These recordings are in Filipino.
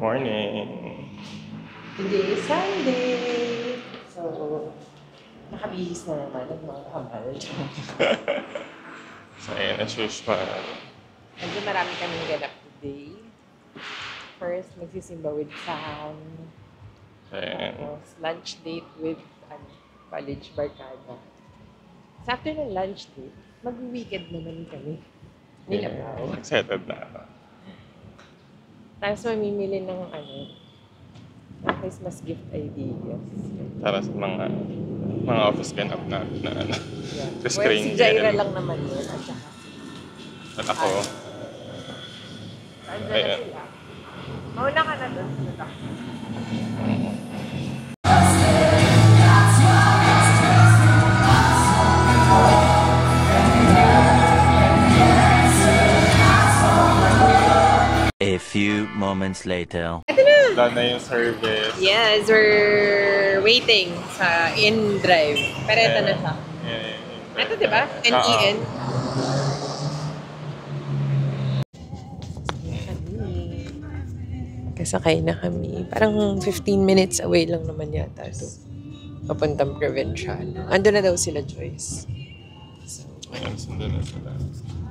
Morning! Today is Sunday! So, nakabihis na naman ang mga kamal. So, ayan, as usual. Medyo marami kaming ganap today. First, magsisimba with Sam. Ayan. Tapos, lunch date with college barkada. Sa after ng lunch date, mag-weekend naman kami. Nilabaw. Excited na ako. Tapos mamimili ng Christmas gift ideas. Para sa mga office ganap na Yeah. screen. Si Jaira lang naman yun. At saka At ako. andyan na Ayan. sila. Mauna ka na doon. A few moments later. Done na yung service. Yes, we're waiting sa in-drive. Pero ito na siya. Ito, di ba? N-E-N. Kasakay na kami. Parang 15 minutes away lang naman yata ito. Papuntang Provinciano. Ando na daw sila, Joyce. Ayan, sundan na sila.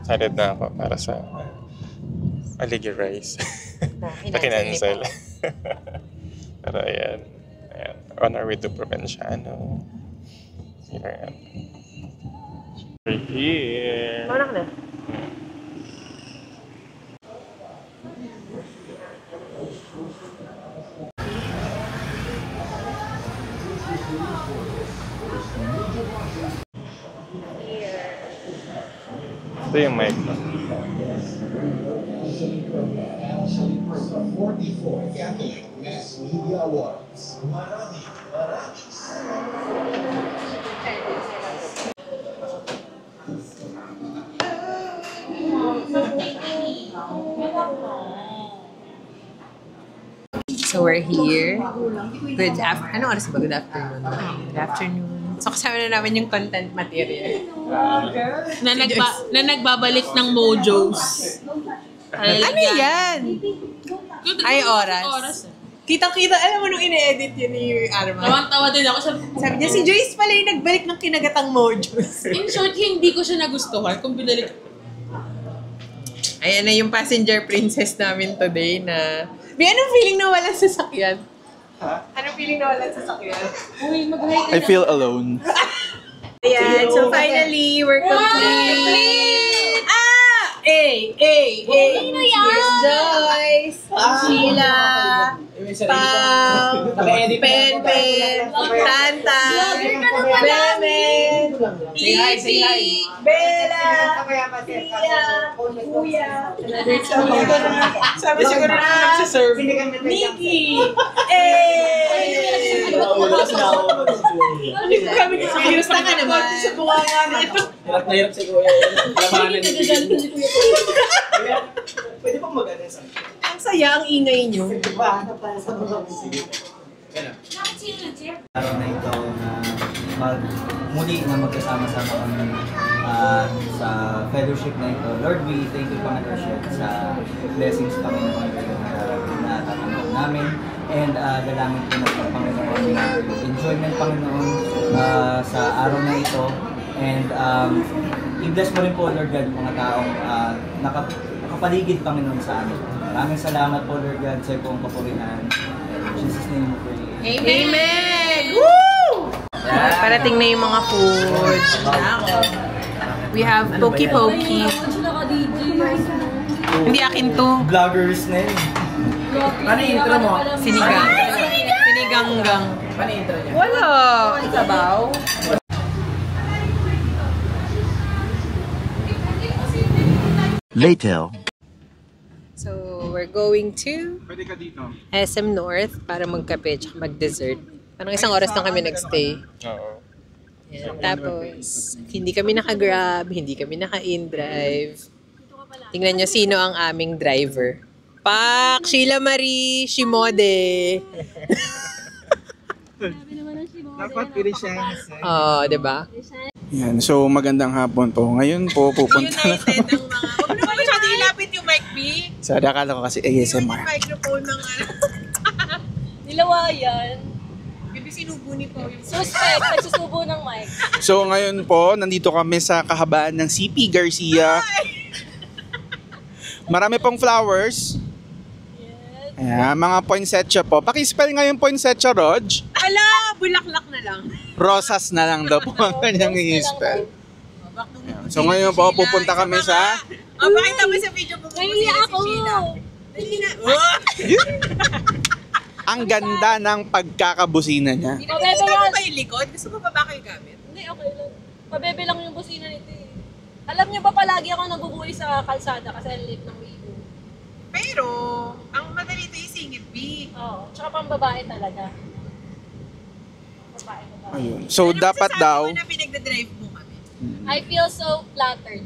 Excited na ako para sa Aligi Rice. Sa kinansel. Pero ayan. Ayan. On our way to Provinciano. Here I am. We're here. Mauna ka na. Ito yung mic mo. So we're here. Good afternoon. Anong oras ba? Good afternoon. Good afternoon. So kasama na namin yung content material. Na nagbabalik ng mojos. Ano yan? Ay, oras. Kitang-kita, alam mo nung ine-edit yun ni Arma. Tawang-tawa din ako. Sabi niya, si Joyce pala yung nagbalik ng kinagatang mojos. In short, hindi ko siya nagustuhan kung binalik. Ayan na yung passenger princess namin today na... May anong feeling na walang sasakyan? Ha? Anong feeling na walang sasakyan? Uy, mag-hi I feel alone. Ayan, so finally, we're complete! Here's Joyce, Sheila, Pam, Pen, Tanta, Bemen, Iti, Bella, Tia, Kuya, sabi siguro na nagsaserve, Nikki, Kamusta ka naman? Sa buka nga na ito. Hirap si Kuya. Labanan Pwede pang mag-ano sa akin. Ang saya, ang ingay nyo. Araw na ito na muli na magkasama-sama kami sa fellowship na ito. Lord, we thank you, Panginoon, sa blessings, Panginoon, na tatanggap namin. And dalangin po ng Panginoon na enjoyment, Panginoon, sa araw na ito. And i-bless mo rin po, Lord God, mga taong nakapaligid, Panginoon, sa amin. Maraming salamat po, Lord God, sa iyong kapurihan. In Jesus' name we pray. Amen! Woo! Parating na yung mga food. We have Poki Poki. Hindi akin to. Vloggers na yun. Ano yung intro mo? Sinigang. Siniganggang. Ano yung intro niya? Wala. Sabaw. Later. So, we're going to SM North para magkape at mag-dessert. Parang isang oras lang kami nagstay. Oo. Yan. Tapos, hindi kami naka-grab, hindi kami naka-in-drive. Tingnan nyo sino ang aming driver. Pak! Sheila Marie Shimode! Dapat Pilisian. Oo, diba? Yan, so magandang hapon po. Ngayon po pupunta na United ang mga... Huwag naman masyado ilapit yung mic, B. Sorry, akala ko kasi ASMR. Yung microphone ng Ilawa yan. Bibi sinubo ni Pao yung Suspect, nagsusubo ng mic. So ngayon po, nandito kami sa kahabaan ng CP Garcia. Marami pong flowers. Yes. Ayan, mga poinsettia po. Paki-spell nga yung poinsettia, Rog. Ala, bulaklak na lang. Rosas na lang daw po ang kanyang i-spell. Ayan. So ngayon po, pupunta kami sa... Pakita mo sa video po. Nahiya ako. Dali na. Ang ganda ng pagkakabusina niya. Pabebe Gusto mo yan. ba yung likod? Gusto mo ba kayo gamit? Hindi, okay lang. Pabebe lang yung busina nito eh. Alam niyo ba palagi ako naguguli sa kalsada kasi ang late ng Weibo. Pero, ang madali ito isingit, B. Oo, tsaka pang babae talaga. Babae. Ayun. So dapat daw... Ano masasabi mo na pinagdadrive mo kami? I feel so flattered.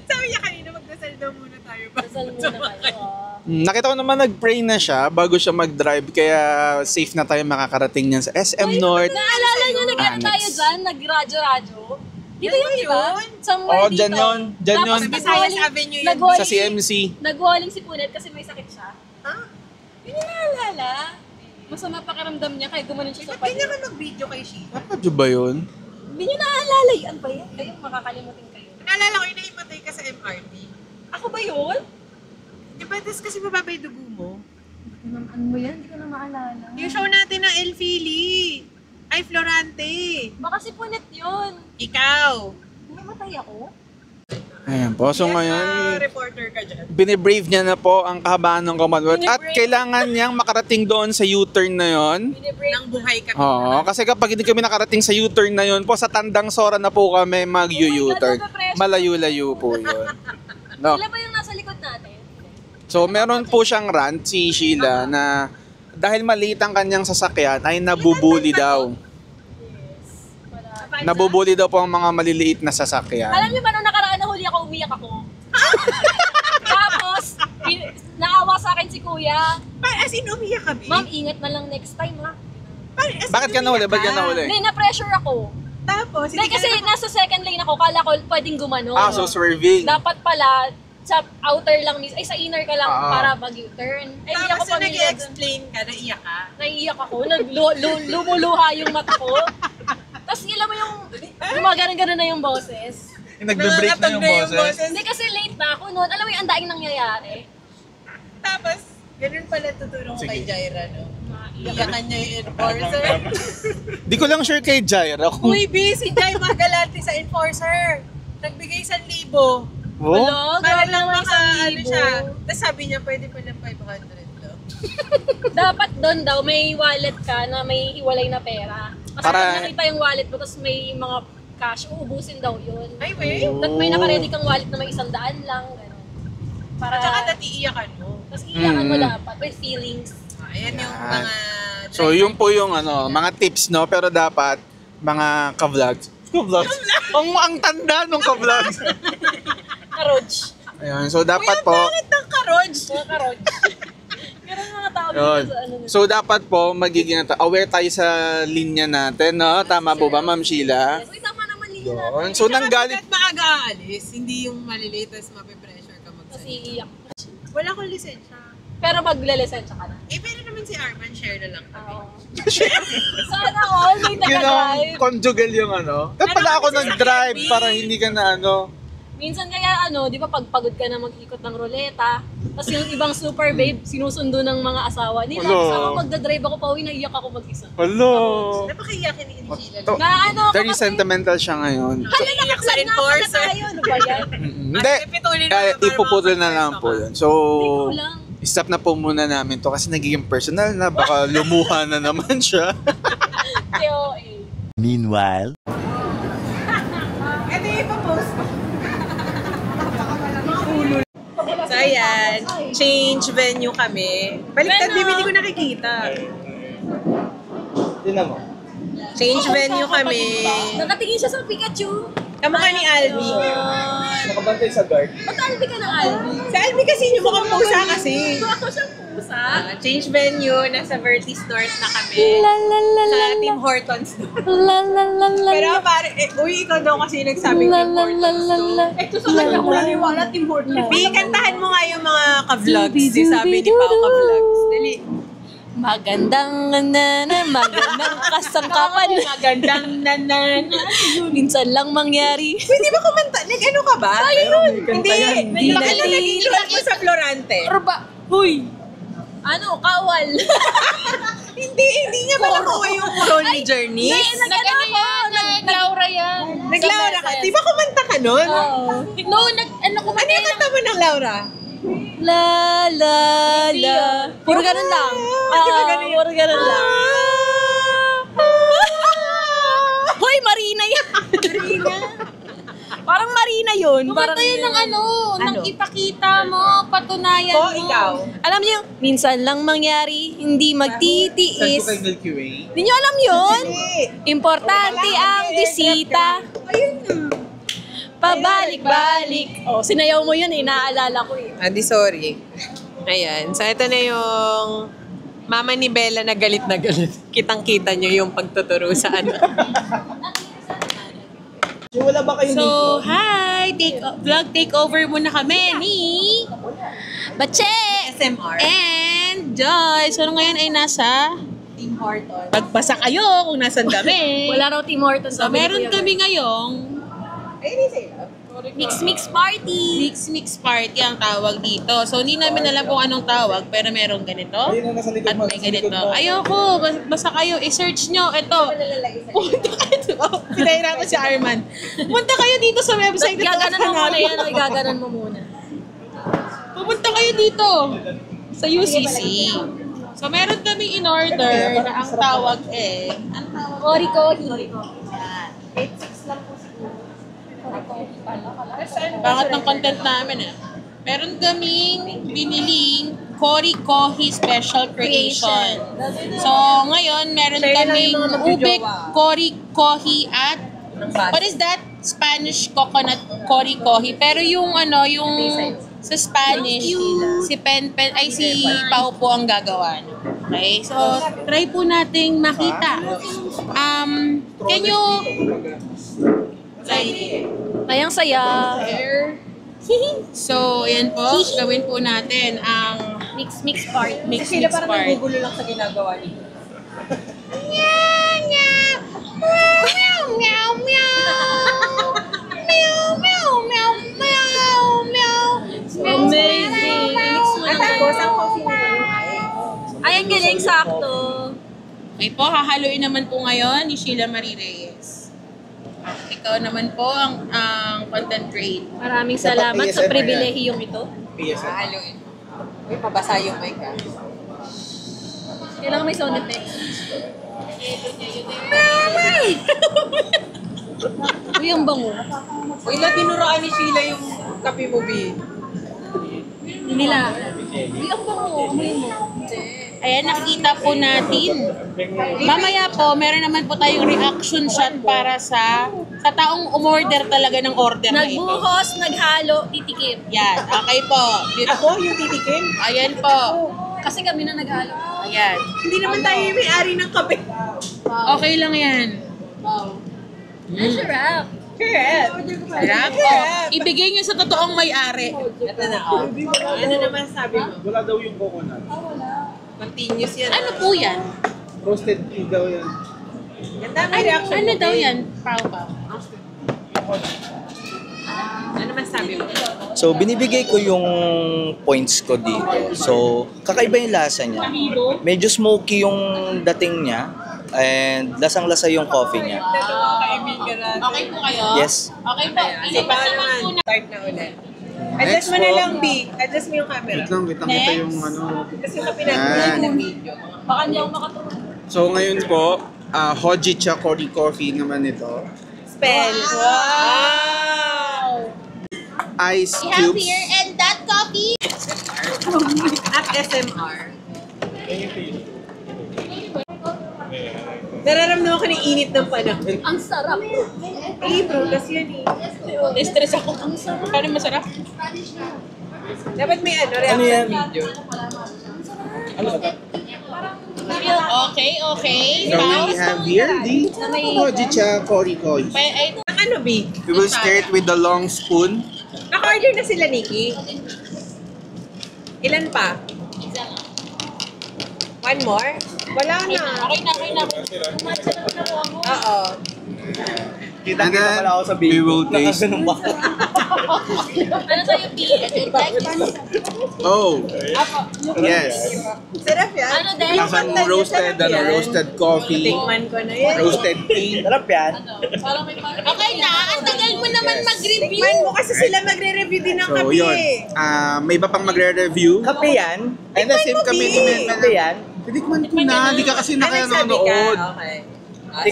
Sabi niya kanina, magdasal daw muna tayo. Dasal muna kayo. Nakita ko naman nag-pray na siya bago siya mag-drive kaya safe na tayo makakarating niyan sa SM North. Naalala niyo nag-ano Annex. tayo dyan? Nag-radyo-radyo? Dito yun, di ba? Oh, Somewhere dito. dyan yun. Dyan Tapos yun. Sa Visayas Avenue yun. Sa CMC. Nag-walling si Punet kasi may sakit siya. Ha? Hindi niya naalala. Masama pakiramdam niya kaya gumanon siya sa Ba't ganyan paligid. ka mag-video kay Sheila? Ano ba yun? Hindi niya naalala yan ba yan? Kayo makakalimutin kayo. Naalala ko yung naimatay ka sa MRT. Ako ba yun? Di ba, tas kasi mababa yung dugo mo? Ano mo yan? Hindi ko na maalala. Yung show natin ng El Fili. Ay, Florante. Baka si Punet yun. Ikaw. Namatay ako? Ayan po. So ngayon, Reporter ka dyan. binibrave niya na po ang kahabaan ng Commonwealth at Binibrave. kailangan niyang makarating doon sa U-turn na yon. Binibreak. Nang buhay kami. Oo, kasi kapag hindi kami nakarating sa U-turn na yon po, sa Tandang Sora na po kami mag-U-turn. Malayo-layo po yun. No. Sila ba yung nasa likod natin? So meron po siyang rant si Sheila na dahil maliit ang kanyang sasakyan ay nabubuli daw. Yes. Wala. Nabubuli daw po ang mga maliliit na sasakyan. Alam niyo ba nung nakaraan na huli ako, umiyak ako? Tapos, naawa sa akin si kuya. As in, umiyak kami. Ma'am, ingat na lang next time ha. Bakit ka nahuli? Ba't ka nahuli? Hindi, na-pressure ako. Tapos, Hindi, kasi nasa second lane ako, kala ko pwedeng gumano. Ah, so swerving. Dapat pala, sa outer lang, ay sa inner ka lang Ah. para mag-U-turn. Ay, hindi ako Tapos na pamilya dun. nag-explain ka, naiyak ka. Naiiyak ako, lumuluha yung mata ko. Tapos alam mo yung, gumagano'n-gano'n na yung boses. Nagbe-break na yung boses. Hindi kasi late na ako noon. Alam mo yung andaing nangyayari. Tapos, ganun pala tutulong ko kay Jaira, no? Iyakan niya yung enforcer. Di ko lang sure kay Jaira kung... Uy, B, si Jai Magalante sa enforcer. Nagbigay 1,000. Oh? Hello, Para grabe lang naman maka, isang ano libo. siya. Tapos sabi niya, pwede pa ng 500 daw. Dapat doon daw, may wallet ka na may hiwalay na pera. Kasi Para- pag nakita yung wallet mo, tapos may mga cash, uubusin daw yun. Ay, wait. At may nakaredy kang wallet na may 100 lang. Gano'n. Para, At saka dati iyakan mo. tapos iyakan mo dapat, with feelings. Ayan yung Yan. mga... So yun po yung ano, mga tips, no? Pero dapat, mga ka-vlogs. Ka-vlogs? ang tanda nung ka-vlogs. Karoj. Ayun, so dapat po... Bakit ng karoj? Mga karoj. Meron mga tao Yun. dito sa ano. So dapat po magiging aware tayo sa linya natin, no? Tama po ba, Ma'am Sheila? Uy, tama naman linya natin. Yun. So nanggaling... At maaga aalis, hindi yung malilate, tapos mapipressure ka Kasi mag-send. iiyak. Wala akong lisensya. Pero maglilesensya ka na. Eh, pero naman si Arman, share na lang kami. Oo. Sana all may Yun ang taga-drive. conjugal yung ano. Dapat pala ako nag-drive para hindi ka na ano. Minsan kaya di ba pag pagod ka na mag-ikot ng roleta, tapos yung ibang super babe, sinusundo ng mga asawa nila. Hello. Tapos ako magdadrive ako pa uwi, naiyak ako mag-isa. Hello. Napakayakin ni Sheila. To- Na ano, Very sentimental siya ngayon. Hala, Iyak sa nakaksan na pala enforcer. tayo. Ano ba yan? Hindi. Pipitulin na Kaya para ipuputol na makapag-press lang ka. po yun. So, Ikaw lang. stop na po muna namin to kasi nagiging personal na. Baka lumuha na naman siya. TOA. Meanwhile, Ito yung ipapost ko. So ayan, change venue kami. Baliktad, Venue. bibili ko nakikita. Tinan mo. Change venue kami. Nakatingin siya sa Pikachu. Kamukha ni Albi. Nakabantay sa guard. Ba't Albi ka ng Albi? Sa Albi kasi yung mukhang pusa kasi. Ako siyang pusa. Change venue, nasa Vertis North na kami. Sa Tim Hortons doon. Pero pare, uy, ikaw daw kasi nagsabing Tim Hortons doon. Ito sa kanya ko naniwala, Tim Hortons. Bi, kantahan mo nga yung mga ka-vlogs. Di sabi ni Pao ka-vlogs. Dali. Magandang magandang kasangkapan. Magandang nanan. Minsan lang mangyari. Pwede ba kumanta? Nag-ano ka ba? Hindi. Hindi Bakit na- nag-iiluan mo sa Florante? Ba? Huy! Ano? Kawal. Hindi niya ba nakuha yung role ni Journey? Nag-ano ako? Nag-Laura yan. Nag-Laura ka? Di ba kumanta ka nun? Oo. No, ano ko Ano yung kanta mo ng Laura? La la la. Puro ganun lang. Di ba ganun yun? Puro ganun lang. Hoy, Marina yan. Marina. Parang Marina yun. Parang yun ng ano, ng ipakita mo, patunayan mo. Ikaw. Alam niyo, minsan lang mangyari, hindi magtitiis. Milky Way. Hindi niyo alam yun? Importante ang bisita. Ayun na. Pabalik-balik. Oh, sinayaw mo yun eh, naaalala ko eh. Adi, sorry. Ayan. So, ito na yung mama ni Bella na galit na galit. Kitang-kita nyo yung pagtuturo sa ano. Wala ba kayo So, hi! Vlog takeover muna kami ni Bache! SMR. and Joy. So, ngayon ay nasa Tim Horton. Magbasa kayo kung nasan kami. Wala raw Tim Horton. So, meron kami ngayong Mix party. mix party ang tawag dito. So, hindi namin alam kung anong tawag, pero merong ganito. Ayun na nasa likod At mo. may ganito. Ayoko, basta kayo, i-search nyo. Ito. Punta kayo. Oh, pinahirapan si Arman. Punta kayo dito sa website. Ito, Gaganon mo muna hanapin. yan. O, gaganon mo muna. Pupunta kayo dito sa UCC. So, meron kami in order na ang tawag eh. Ang tawag? Kori-kori. Pangat ng content namin eh. Meron kaming biniling Kori Kohi Special Creation. So, ngayon, meron kaming Ubik Kori Kohi at what is that? Spanish coconut Kori Kohi. Pero yung ano, yung sa Spanish, si si Pao po ang gagawa. Okay? So, try po nating makita. Can you Kayang saya. So, ayan po, gawin po natin ang Mix party. mix part. lang sa ginagawa niyo. Amazing. Mix mo At tapos, ang coffee na Ay, ang galing, sakto. Okay po, hahaluin naman po ngayon ni Sheila Marie Reyes. Ikaw naman po ang content creator. Maraming salamat sa pribilehiyong ito. haluin. Uy, pabasa yung mic ah. Kailangan may sound effects. Uy, ang bango. Uy, tinuraan ni Sheila yung kape mo, B. Nila. Uy, ang bango. Amoy mo. Ayan, nakikita po natin. Mamaya po, meron naman po tayong reaction shot para sa taong umorder talaga ng order na ito. Nagbuhos, naghalo, titikim. Yan, okay po. Ako, yung titikin? Ayan po. Kasi kami na naghalo. Ayan. Hindi naman tayo yung may-ari ng kape. Okay lang yan. Ang sarap. Correct. Sarap po. Ibigay niyo sa totoong may-ari. Ito na, oh. Ano naman sabi mo? Wala daw yung coconut. Continuous yan. Ano po yan? Roasted tea daw yan. Ganda, may reaction. Ano daw yan? Pao. Ano naman sabi mo? So, binibigay ko yung points ko dito. So, kakaiba yung lasa niya. Medyo smoky yung dating niya. And lasang-lasa yung coffee niya. Okay po kayo? Yes. Okay po. So, Ilipat paano naman po naman? Start na ulit. Adjust mo na lang, B. Adjust mo yung camera. Wait lang kita yung ano. Kasi kapinag ng video. Baka hindi ako makatulog. So, ngayon po, Hojicha Kori Coffee naman ito. Spell. Wow! Ice cubes. and that coffee. At SMR. Nararamdaman ko ng init ng panahon. Ang sarap. Eh, bro, kasi yan eh. Stress ako. Pero masarap. Dapat may reaction yan? video. Okay. So, we have here the Hojicha Kori Coffee. Ang ano, B? We will start with the long spoon. Naka-order na sila, Nikki. Ilan pa? One more? Wala na. Okay na. Oo. And then, we will taste. Ano sa'yo, P? Oh, yes. Sarap yan. Ano din? Lasang roasted coffee, Tikman ko na yan. roasted tea. Sarap yan. Okay na, ang tagal mo naman mag-review. Tikman mo kasi sila magre-review din ng So, kape. yun. May iba pang magre-review. Kape yan? And the same kami ni Mel. Kape yan? Tinikman ko na, hindi ka kasi nakanonood. Okay.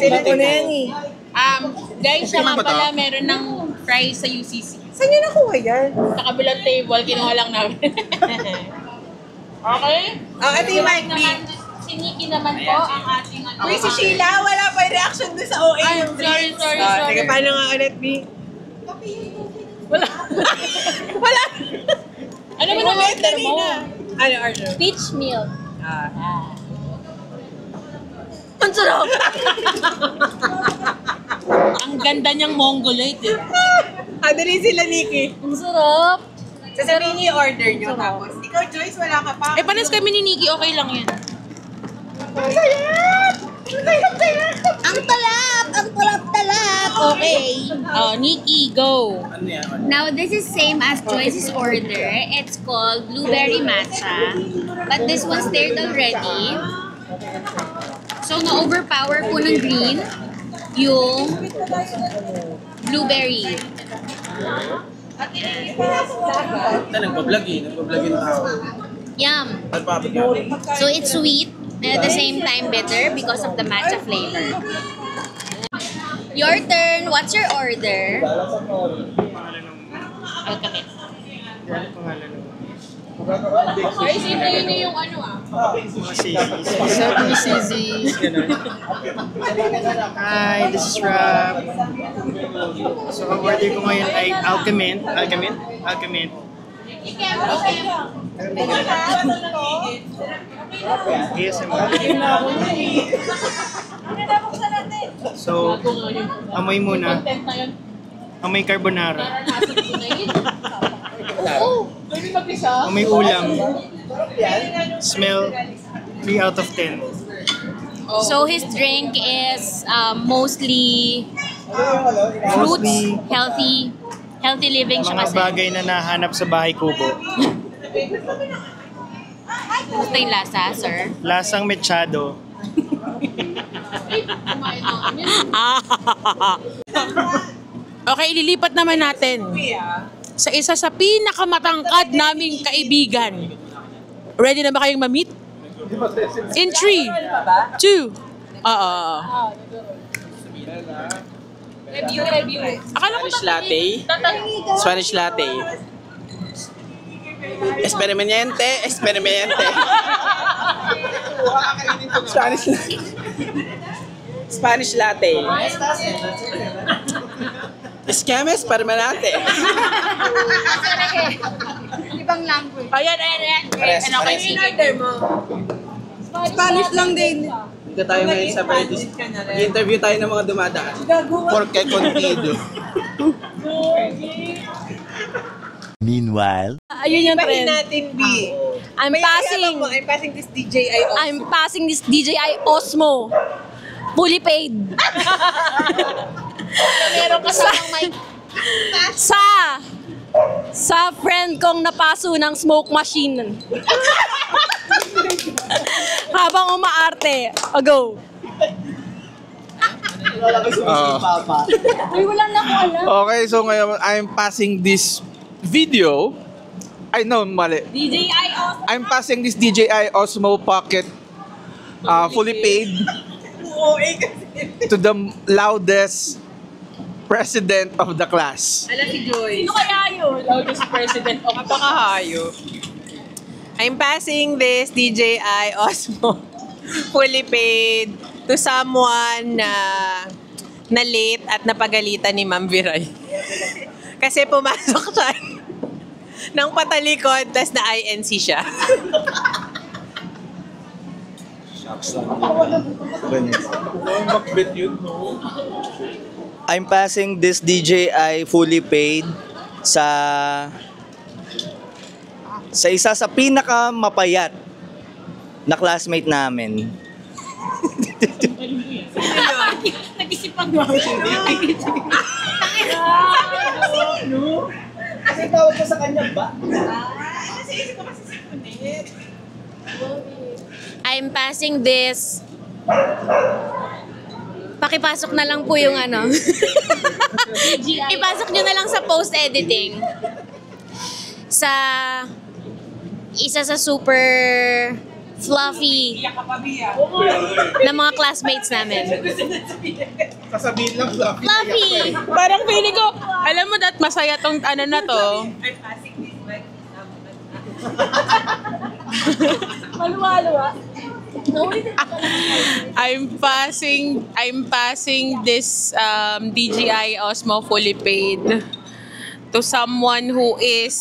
Tingnan ko na yan eh. Guys, siya Tikman nga mo to? pala meron ng fries sa UCC. Saan nyo nakuha yan? Sa kabilang table, kinuha lang namin. Okay? Ito yung mic, B. Si Nikki naman po ang ating Uy, si Sheila, wala pa yung reaction doon sa OA. Ay, sorry. Sige, paano nga ulit, B? Wala. Wala. Ano mo naman order mo? Ano order? Peach milk. Ang sarap! Ang ganda niyang mongoloid eh. Dali sila, Nikki. Ang sarap! Sasabihin niyo yung order niyo, tapos ikaw, Joyce, wala ka pa. Panas kami ni Nikki, okay lang yan. Ang talap. Okay. Nikki, go! Now, this is same as Joyce's order. It's called blueberry matcha. But this one's stirred already. So, na-overpower po ng green yung blueberry. Nagbablog na ako. Yum! So, it's sweet and at the same time bitter because of the matcha flavor. Your turn. What's your order? Alkamet. Ay, sino yun yung ano Hi, this is Rob. So, ang order ko ngayon ay Alkamet. ASMR. So, amoy muna. Amoy carbonara. Amoy ulam. Smell 3 out of 10. So, his drink is mostly fruits, healthy living siya Mga kasi. bagay na nahanap sa bahay kubo. Gusto yung lasa, sir? Lasang mechado. Okay, ililipat naman natin sa isa sa pinakamatangkad naming kaibigan. Ready na ba kayong ma-meet? In 3, 2, Review. Akala ko Spanish latte. Experimente. Spanish latte. Esquemes permanente. Ibang language. Ayan. Ano kayo order mo? Spanish lang din. Dito tayo ngayon sa Paradis. I-interview tayo ng mga dumadaan. Porque contido. Meanwhile, Ayun yung Bahin trend. natin, B. I'm passing this DJI off. I'm passing this DJI Osmo. Fully paid. Meron ka sa mic. Sa friend kong napaso ng smoke machine. Habang umaarte. Go. Uy, wala na ko alam. Okay, so ngayon, I'm passing this video. Ay, no, mali. DJI Osmo. I'm passing this DJI Osmo Pocket fully paid to the loudest president of the class. Alam si Joyce. Sino kaya yun? Loudest president of Napakahayo. I'm passing this DJI Osmo fully paid to someone na late at napagalitan ni Ma'am Viray. Kasi pumasok siya ng patalikod, tas na INC siya. I'm passing this DJI fully paid sa isa sa pinakamapayat na classmate namin. Nag-isip ang gawin. Kasi tawag ko sa kanya ba? I'm passing this. Pakipasok na lang po yung ano. Ipasok nyo na lang sa post-editing. Sa isa sa super fluffy na mga classmates namin. Sasabihin lang fluffy. Fluffy! Parang feeling ko, alam mo dat masaya tong ano na to. I'm passing this DJI Osmo fully paid to someone who is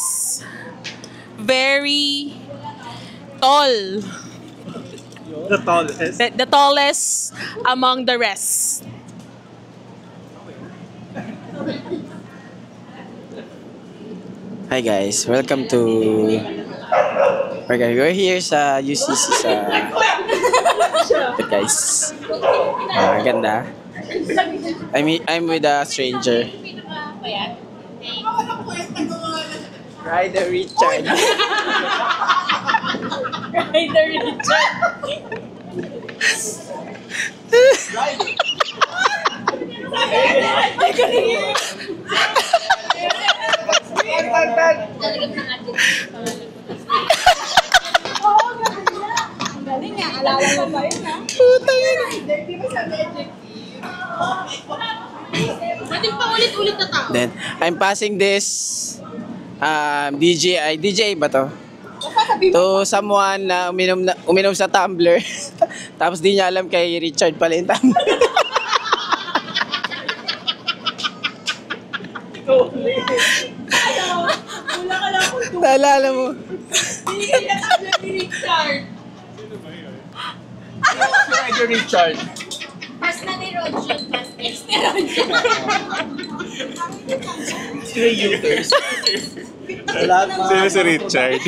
very tall. The tallest. The tallest among the rest. Hi guys, welcome to... We're here sa UCC sa... guys. Ganda. I'm with a stranger. Ryder Richard. Ryder Richard. Then, I'm passing this DJ ba to? To someone na uminom sa tumbler. Tapos di niya alam kay Richard pala yung tumbler. Naalala mo? Ryder Richard. Pas na ni Roger. Pas ex ni Roger. Sino si Richard?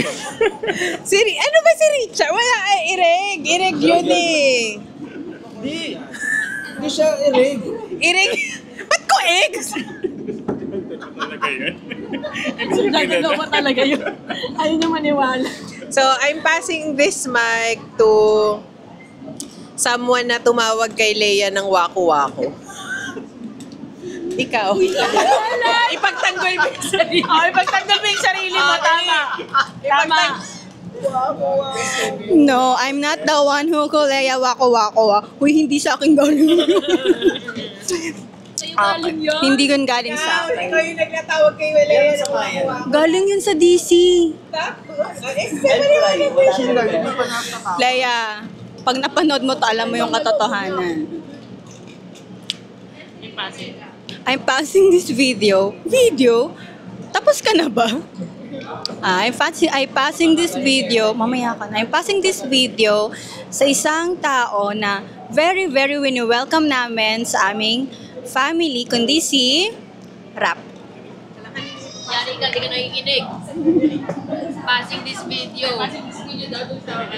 Ano ba si Richard? Wala, Ireg. Ireg yun eh. Hindi siya irig. Ireg. Ba't ko ex? Talaga yun. Nagagawa talaga yun. Ayaw niya maniwala. So, I'm passing this mic to someone na tumawag kay Leia ng waku-waku. Ikaw. Ipagtanggol mo yung sarili. Ipagtanggol mo yung sarili mo. Tama. Tama. No, I'm not the one who call Leia wako-wako. Uy, hindi sa akin galing. Hindi yun galing sa akin. Ikaw yung nagtatawag kay Leia ng waku-waku. Galing yun sa DC. Leia, pag napanood mo to, alam mo yung katotohanan. I'm passing this video. Video? Tapos ka na ba? I'm passing this video. Mamaya ka na. I'm passing this video sa isang tao na very, very wini-welcome namin sa aming family, kundi si Rap. Yari ka, di ka nakikinig. Passing this video. Passing this video daw doon sa ano.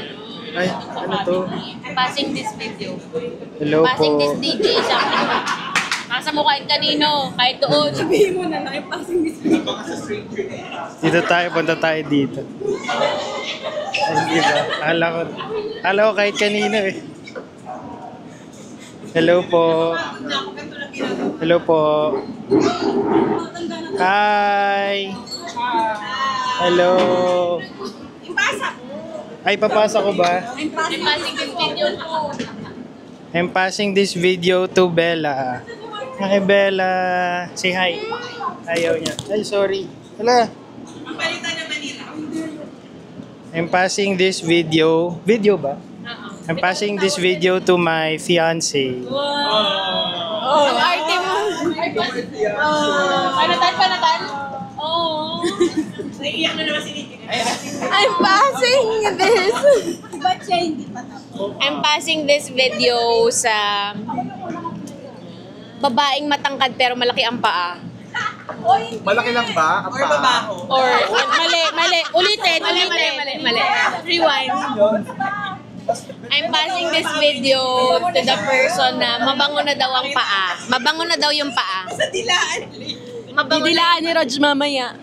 Ay, ano to? Passing this video. Hello Passing this po. DJ sa nasa mo kahit kanino, kahit doon. Sabihin mo na lang, I'm passing this video. Dito tayo, punta tayo dito. Ay, hindi ba? Akala ko kahit kanino eh. Hello po. Hello po. Hi. Hello. Ay, papasa ko ba? I'm passing this video to. I'm passing this video to Bella. Hi, Bella. Say hi. Ayaw niya. Ay, sorry. Hala. I'm passing this video. Video ba? I'm passing this video to my fiancé. Oh, ang arte mo. Panatan? Oh. Naiiyak na naman si Nikki. I'm passing this. Ba't siya hindi pa tapos? I'm passing this video sa babaeng matangkad pero malaki ang paa. Malaki lang ba? Ang paa? Or mali. Ulitin. Rewind. I'm passing this video to the person na mabango na daw ang paa. Mabango na daw yung paa. Sa dilaan. Didilaan ni Raj mamaya.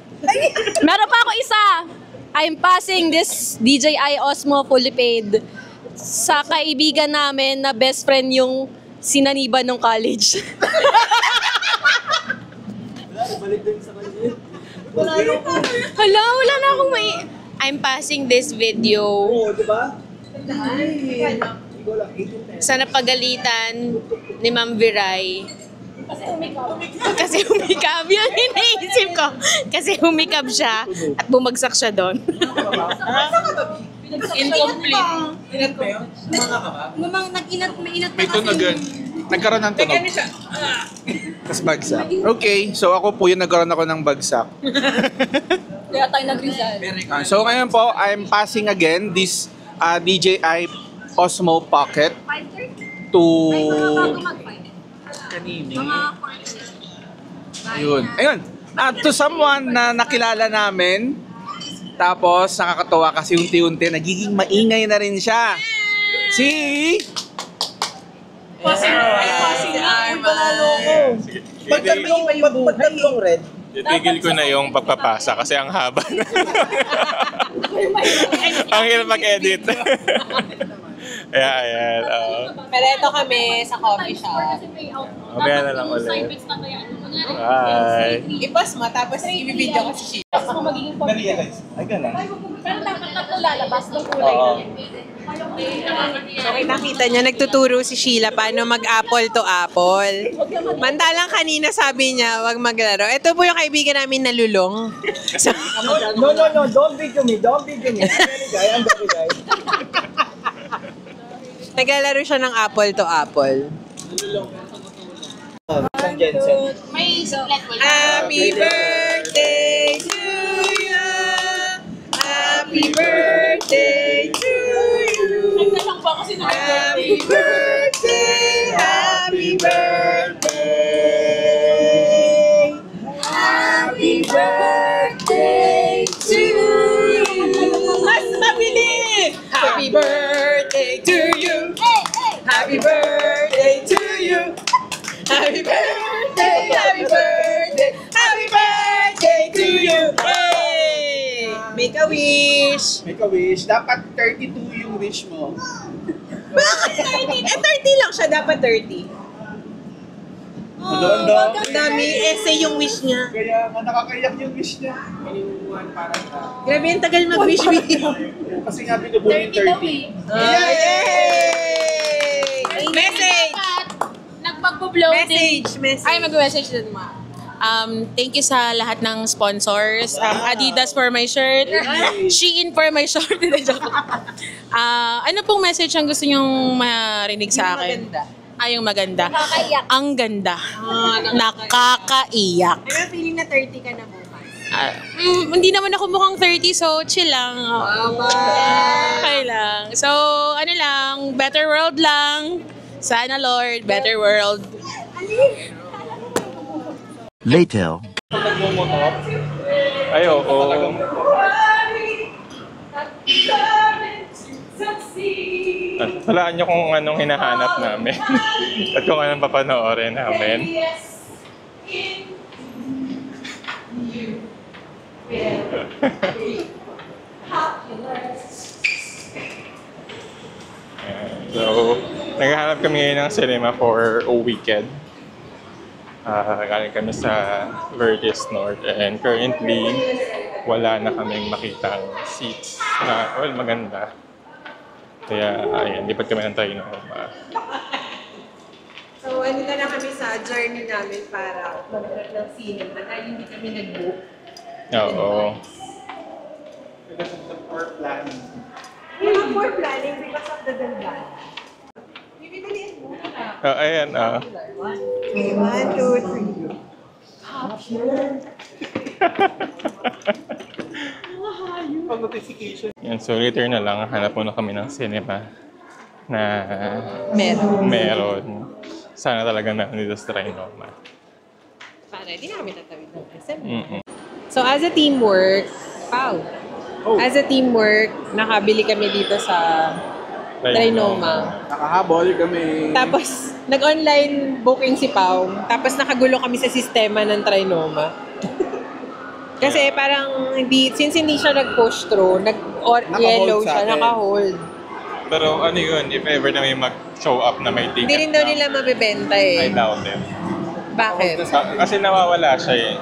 Meron pa ako isa. I'm passing this DJI Osmo fully paid sa kaibigan namin na best friend yung sinaniban ng college. Hala, wala na akong may... I'm passing this video sa napagalitan ni Ma'am Viray. Kasi humikab. Yun iniisip ko. Kasi humikab siya at bumagsak siya doon. Incomplete. Inat ba yun? Mga ka ba? Nag-inat na May tunagan. Nagkaroon ng tunog. Tapos bagsak. Okay, so ako po yung nagkaroon ako ng bagsak. Kaya tayo nag-resign. So ngayon po, I'm passing again this DJI Osmo Pocket to... Ayun. To someone na nakilala namin. Tapos nakakatuwa kasi unti-unti nagiging maingay na rin siya. Si... Pagtatlong red. Titigil ko na yung pagpapasa kasi ang haba. Ang hirap mag-edit. Ayan. Pero ito kami sa coffee shop. Mamaya na lang ulit. Bye. I-pause mo, tapos i-video ko si Sheila. Na-realize. Ay, ganun. Pero dapat tatlo lalabas ng kulay na. So, nakita niya, nagtuturo si Sheila paano mag-apple to apple. Mantalang kanina sabi niya, wag maglaro. Ito po yung kaibigan namin na lulong. So, No. Don't video me. I'm very guy. naglalaro siya ng apple to apple. Jensen. May siklet wala. Happy birthday to you. Happy birthday to you. Nagtalang ba kasi Happy birthday. Happy birthday. Happy birthday to you. Mas mabilis. Happy birthday to you. Happy birthday to you. Happy birthday, happy birthday, happy birthday to you. Hey! Make a wish. Make a wish. Dapat 32 yung wish mo. Bakit 30? 30 lang siya, dapat 30. Ang dami, essay yung wish niya. Kaya nakakayak yung wish niya. Iniwan para sa... Grabe, ang tagal mag-wish. Kasi nga binubuhin 30. Yay! Message! Nagpag-bloating. Message. Ay, mag-message din ma. Thank you sa lahat ng sponsors. Adidas for my shirt. Shein for my short. Ano pong message ang gusto nyong marinig sa akin? Yung maganda. Nakakaiyak. Ang ganda. Nakakaiyak. Ano feeling na 30 ka na bukas? Hindi naman ako mukhang 30, so chill lang. Okay lang. So, ano lang, better world lang. Sana Lord, better world. Later. Ay, oo. Talaan niyo kung anong hinahanap namin. At kung anong papanoorin namin. So, naghahanap kami ngayon ng cinema for a weekend. Galing kami sa Verdes North and currently wala na kaming makitang seats na, well, maganda. Kaya, ayan, lipat kami ng tayo So, ano na kami sa journey namin para mag-trip ng cinema dahil hindi kami nag-book. Oo. Because of the poor planning. Yung poor planning because of the ganda. Bibitaliin mo. Ayan, 1, 2, 3. Pag-notification. Yan, so later na lang, hanap muna kami ng cinema na meron. Sana talaga na dito sa Trinoma. Para, di namin tatawid ng SM. So, as a teamwork, nakabili kami dito sa Trinoma. Nakahabol kami. Tapos, nag-online booking si Pao. Tapos nakagulo kami sa sistema ng Trinoma. Kasi parang, since hindi siya nag-push through, nag-yellow sa siya, atin. naka-hold. Pero ano yun, if ever na may mag-show up na may ticket Hindi rin daw na, nila mabibenta I eh. doubt it. Bakit? Kasi nawawala siya eh.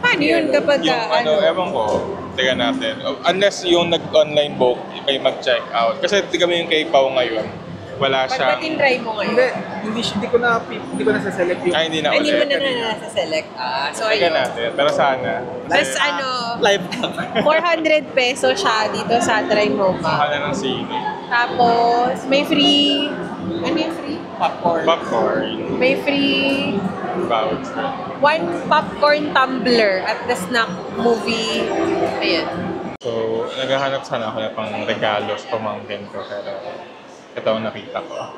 Paano yun kapag Yung ewan ko, tingnan natin. Unless yung nag-online book, may mag-check out. Kasi di kami yung kay Pao ngayon. Wala Pag siyang... patin-try mo ngayon? Hindi ko na sa-select yung... Ay, hindi na Hindi mo ulit. na nasa-select. So, Tingnan ayun. natin. Pero sana. Tapos Live 400 peso siya dito sa Trinoma. Mahal na ng sino. Tapos, may free... Ano yung free? Popcorn. May free... Voucher. 1 popcorn tumbler at the snack movie. Ayan. So, naghahanap sana ako na pang regalo sa pamangkin ko. Pero ito ang nakita ko.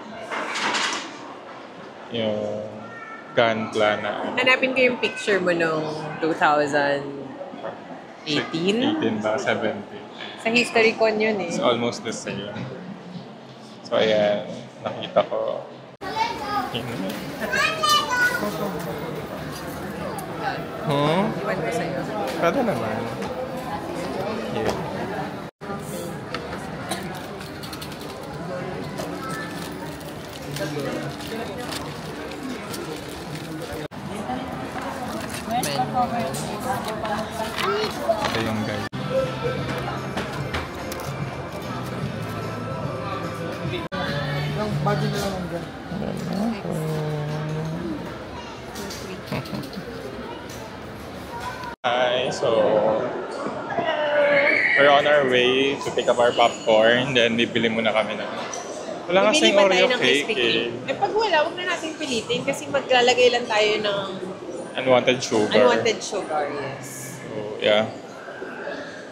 Yung Gunpla na Hanapin ko yung picture mo nung 2018. 18 ba? 17. Sa history con yun eh. It's almost the same. So, ayan. Nakita ko. Iwan ko sa'yo. Pwede naman. Yeah. Ito yung guide. Hi, so we're on our way to pick up our popcorn, then bibili muna kami na. Wala Bibili kasing ba tayo Oreo ng cake Krispy eh. Kreme? Pag wala, huwag na natin pilitin kasi maglalagay lang tayo ng Unwanted sugar. unwanted sugar, yes. So, yeah.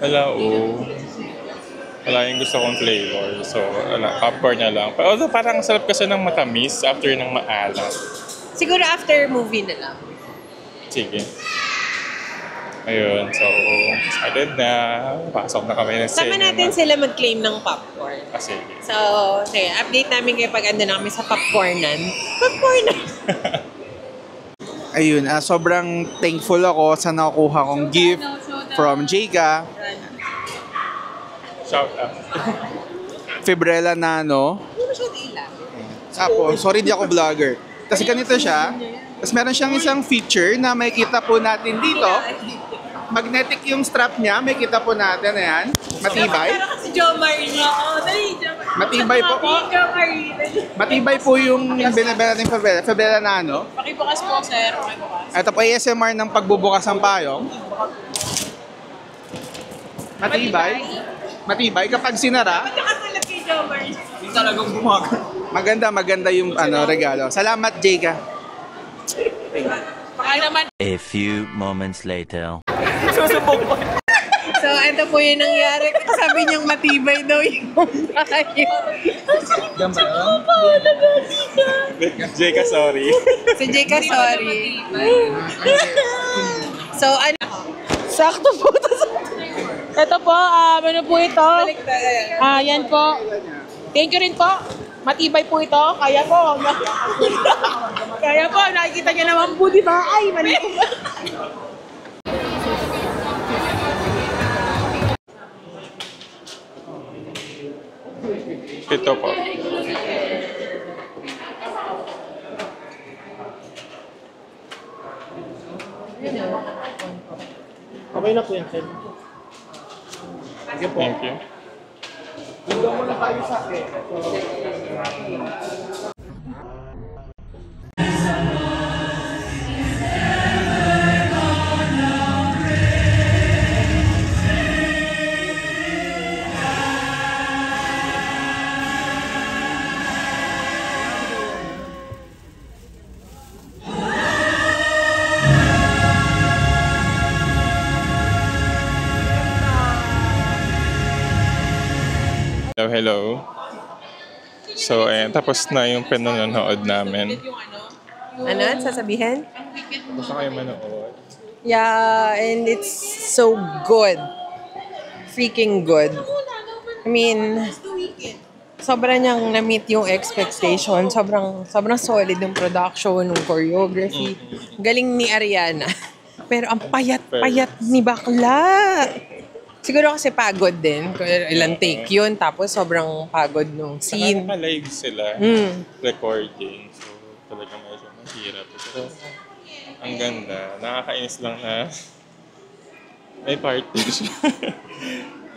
Wala, wala yung gusto kong flavor. So, wala, popcorn na lang. Pero although parang sarap kasi ng matamis after ng maalat. Siguro after movie na lang. Sige. Ayun, so excited na. Pasok na kami ng Sama natin sila mag-claim ng popcorn. Sige. So, sige, update namin kayo pag ando na kami sa popcornan. Popcornan! Ayun, sobrang thankful ako sa nakukuha kong gift from Jayka. Shout out. Fibrella Nano. Hindi mo siya ilang. Tapos, sorry di ako vlogger. Kasi ganito siya. Tapos meron siyang isang feature na makikita po natin dito. Magnetic yung strap niya, makikita po natin. Ayan. Matibay. Si Jo Marie. Oo, dali, Jo Marie. Matibay po. Jo Marie. Matibay po yung binibenta natin Fibrella Nano. Pakibukas po, sir. Pakibukas. Ito po ASMR ng pagbubukas ng payong. Matibay. Matibay kapag sinara. Nakasulat kay Jo Marie. Hindi talagang bumaga. Maganda yung regalo. Salamat, Jayka. Baka naman. A few moments later. So, ito po yung nangyari. Sabi niyang matibay daw yung tayo. Jayka, sorry. Si Jayka, sorry. So, ano? Sakto po. Ito po, ano po ito? Yan po. Thank you rin po. Matibay po ito. Kaya po. Kaya po, nakikita niyo naman po, di ba? Ay, mali po. Ito po. Okay na po yan, sir. Thank you. Hello. So, ayan, tapos na yung pinanonood namin. Ano? Sasabihin? Gusto kayo manood? Yeah, and it's so good. Freaking good. I mean, sobra niyang na-meet yung expectation. Sobrang solid ng production, ng choreography. Galing ni Ariana. Pero ang payat-payat ni bakla. Siguro kasi pagod din. Ilang take yun. Tapos sobrang pagod nung scene. Naka-live sila. Recording. So, talagang medyo mahirap. Pero, ang ganda. Nakakainis lang na may party siya.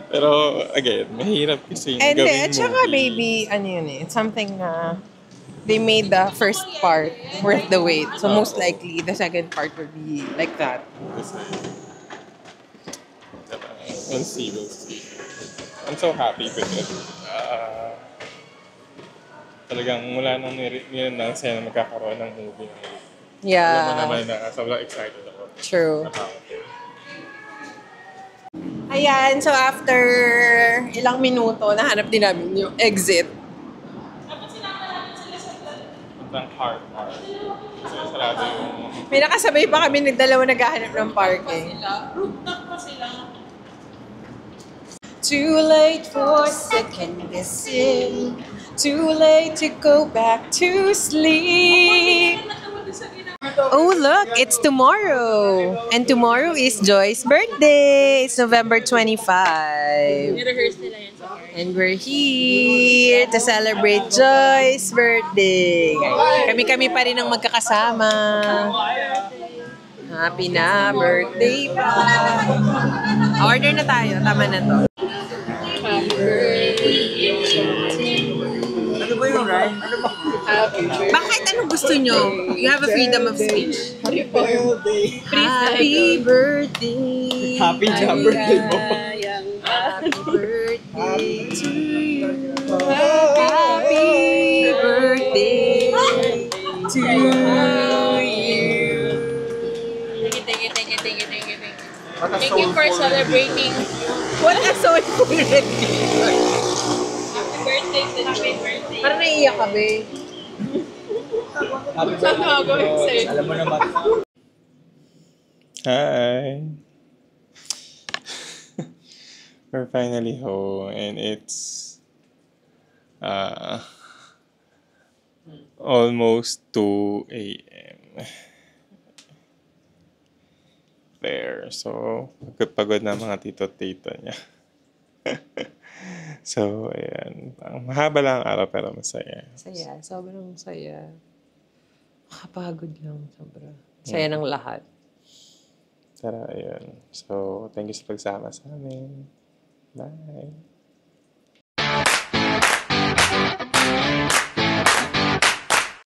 Pero, again, mahirap kasi yung And gawing at saka movie. baby, ano yun eh, it's something na they made the first part worth the wait. So most likely, the second part will be like that. Kasi, diba, we'll see. I'm so happy with it. Talagang mula nung ni-announce na magkakaroon ng movie. Alam mo Yeah, naman na sobrang excited ako. true. About it. Ayan, so after ilang minuto, nahanap din namin yung exit. Ang hard. Kasi sarado yung... May nakasabay pa kami, nagdalawa naghahanap ng parking. Rooftop pa sila. Too late for second guessing. Too late to go back to sleep. Oh, look, it's tomorrow. And tomorrow is Joy's birthday. It's November 25. Rehearse nila yan sa car. And we're here to celebrate Joy's birthday. Kami-kami pa rin ang magkakasama. Happy na birthday pa. Order na tayo. Tama na to. Ano ba yung rhyme? Ano ba? Bakit? Anong gusto nyo? You have a freedom of speech. Happy birthday! Happy birthday. Happy birthday mo. Happy birthday to you. Happy birthday to you. Thank you. Thank you for celebrating. What a soulful recognition. Happy birthday to Happy birthday. Parang naiiyak ka, be. Happy Saan ako going sa'yo? Alam mo naman. Hi! We're finally home and it's almost 2 a.m. There. So, pagod na mga tito-tito niya. So, ayan. Mahaba lang ang araw pero masaya. Saya. Sobrang saya. Makapagod lang. Sobra. Saya ng lahat. Tara, ayan. So, thank you sa pagsama sa amin. Bye!